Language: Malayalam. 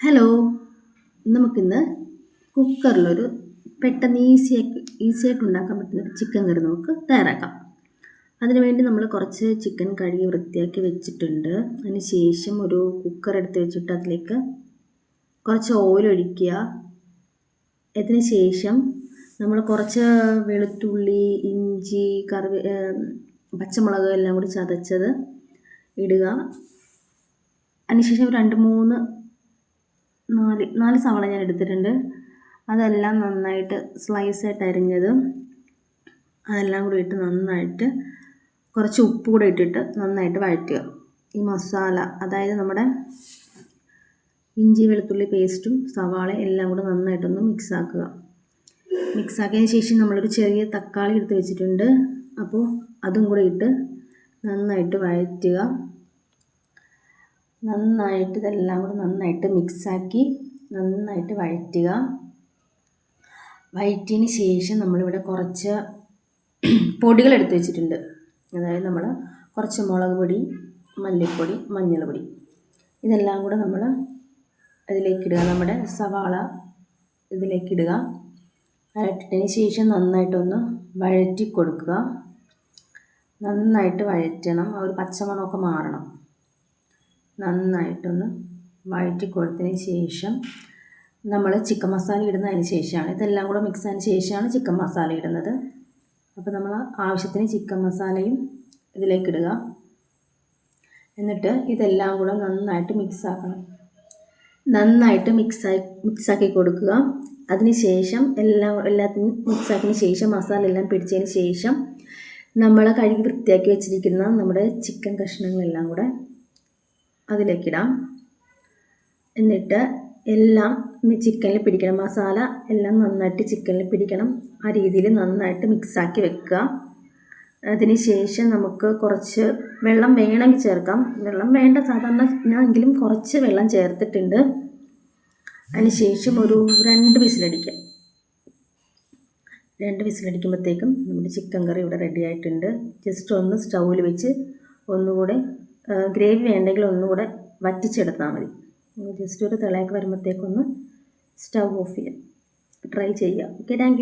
ഹലോ, നമുക്കിന്ന് കുക്കറിലൊരു പെട്ടെന്ന് ഈസിയായിട്ട് ഉണ്ടാക്കാൻ പറ്റുന്ന ഒരു ചിക്കൻ കറി നമുക്ക് തയ്യാറാക്കാം. അതിനുവേണ്ടി നമ്മൾ കുറച്ച് ചിക്കൻ കഴുകി വൃത്തിയാക്കി വെച്ചിട്ടുണ്ട്. അതിന് ശേഷം ഒരു കുക്കർ എടുത്ത് വെച്ചിട്ട് അതിലേക്ക് കുറച്ച് ഓയിൽ ഒഴിക്കുക. അതിന് ശേഷം നമ്മൾ കുറച്ച് വെളുത്തുള്ളി, ഇഞ്ചി, പച്ചമുളക് എല്ലാം കൂടി ചതച്ചത് ഇടുക. അതിനുശേഷം ഒരു 4 സവാള ഞാൻ എടുത്തിട്ടുണ്ട്. അതെല്ലാം നന്നായിട്ട് സ്ലൈസായിട്ട് അരിഞ്ഞത് അതെല്ലാം കൂടി ഇട്ട് നന്നായിട്ട് കുറച്ച് ഉപ്പ് കൂടെ ഇട്ടിട്ട് നന്നായിട്ട് വഴറ്റുക. ഈ മസാല, അതായത് നമ്മുടെ ഇഞ്ചി വെളുത്തുള്ളി പേസ്റ്റും സവാള എല്ലാം കൂടെ നന്നായിട്ടൊന്ന് മിക്സാക്കിയതിന് ശേഷം നമ്മളൊരു ചെറിയ തക്കാളി എടുത്ത് വെച്ചിട്ടുണ്ട്. അപ്പോൾ അതും കൂടെ ഇട്ട് നന്നായിട്ട് വഴറ്റുക. ഇതെല്ലാം കൂടെ നന്നായിട്ട് മിക്സാക്കി നന്നായിട്ട് വഴറ്റിയതിന് ശേഷം നമ്മളിവിടെ കുറച്ച് പൊടികൾ എടുത്ത് വെച്ചിട്ടുണ്ട്. അതായത് നമ്മൾ കുറച്ച് മുളക് പൊടി, മല്ലിപ്പൊടി, മഞ്ഞൾപ്പൊടി ഇതെല്ലാം കൂടെ നമ്മൾ അതിലേക്കിടുക. നമ്മുടെ സവാള ഇതിലേക്കിടുക. വഴറ്റിയതിന് ശേഷം നന്നായിട്ടൊന്ന് വഴറ്റി കൊടുക്കുക. നന്നായിട്ട് വഴറ്റണം, ആ ഒരു പച്ചമണമൊക്കെ മാറണം. നന്നായിട്ടൊന്ന് വഴറ്റി കൊടുത്തതിന് ശേഷം നമ്മൾ ചിക്കൻ മസാല ഇടുന്നതിന് ശേഷമാണ്, ഇതെല്ലാം കൂടെ മിക്സ് ആയതിന് ശേഷമാണ് ചിക്കൻ മസാല ഇടുന്നത്. അപ്പോൾ നമ്മൾ ആവശ്യത്തിന് ചിക്കൻ മസാലയും ഇതിലേക്കിടുക. എന്നിട്ട് ഇതെല്ലാം കൂടെ നന്നായിട്ട് മിക്സാക്കി കൊടുക്കുക. അതിന് ശേഷം എല്ലാത്തിനും മിക്സാക്കിയതിന് ശേഷം മസാല എല്ലാം പിടിച്ചതിന് ശേഷം നമ്മൾ കഴുകി വൃത്തിയാക്കി വെച്ചിരിക്കുന്ന നമ്മുടെ ചിക്കൻ കഷ്ണങ്ങളെല്ലാം കൂടെ അതിലേക്കിടാം. എന്നിട്ട് എല്ലാം ചിക്കനിൽ പിടിക്കണം, മസാല എല്ലാം നന്നായിട്ട് ചിക്കനിൽ പിടിക്കണം. ആ രീതിയിൽ നന്നായിട്ട് മിക്സാക്കി വെക്കുക. അതിന് ശേഷം നമുക്ക് കുറച്ച് വെള്ളം വേണമെങ്കിൽ ചേർക്കാം. വെള്ളം വേണ്ട, സാധാരണ ഞാനെങ്കിലും കുറച്ച് വെള്ളം ചേർത്തിട്ടുണ്ട്. അതിന് ശേഷം ഒരു 2 വിസിലടിക്കുക. 2 വിസിലടിക്കുമ്പോഴത്തേക്കും നമ്മുടെ ചിക്കൻ കറി ഇവിടെ റെഡി ആയിട്ടുണ്ട്. ജസ്റ്റ് ഒന്ന് സ്റ്റൗവിൽ വെച്ച് ഒന്നുകൂടെ ഗ്രേവി വേണ്ടെങ്കിൽ ഒന്നുകൂടെ വറ്റിച്ചെടുത്താൽ മതി. ജസ്റ്റ് ഒരു തിളയൊക്കെ വരുമ്പോഴത്തേക്കൊന്ന് സ്റ്റൗ ഓഫ് ചെയ്യാം. ട്രൈ ചെയ്യുക. Okay, thank you.